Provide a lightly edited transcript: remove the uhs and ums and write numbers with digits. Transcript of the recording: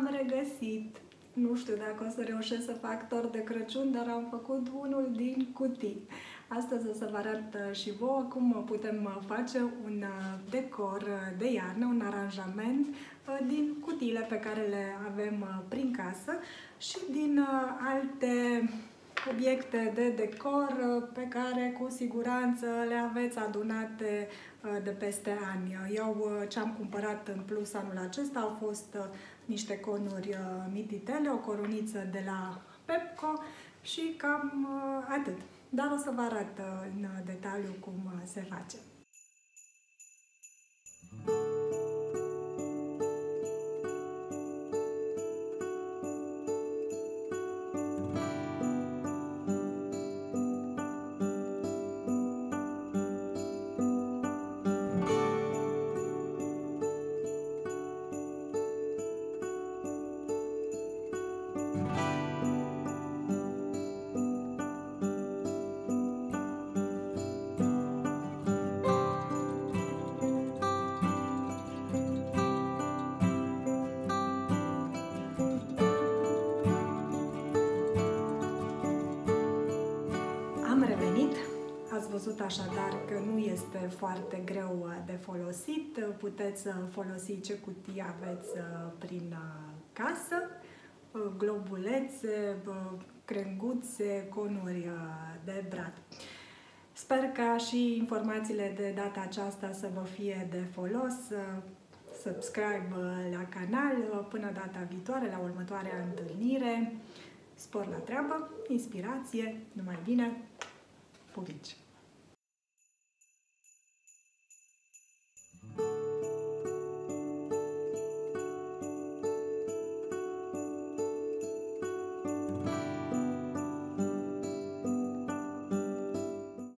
M-am regăsit! Nu știu dacă o să reușesc să fac tort de Crăciun, dar am făcut unul din cutii. Astăzi o să vă arăt și vouă cum putem face un decor de iarnă, un aranjament din cutiile pe care le avem prin casă și din alte obiecte de decor pe care cu siguranță le aveți adunate de peste ani. Eu ce-am cumpărat în plus anul acesta au fost niște conuri mititele, o coroniță de la Pepco și cam atât. Dar o să vă arăt în detaliu cum se face. Am revenit, ați văzut așadar că nu este foarte greu de folosit, puteți folosi ce cutii aveți prin casă, globulețe, crenguțe, conuri de brad. Sper ca și informațiile de data aceasta să vă fie de folos. Subscribe la canal, până data viitoare, la următoarea întâlnire. Spor la treabă, inspirație, numai bine, pupici!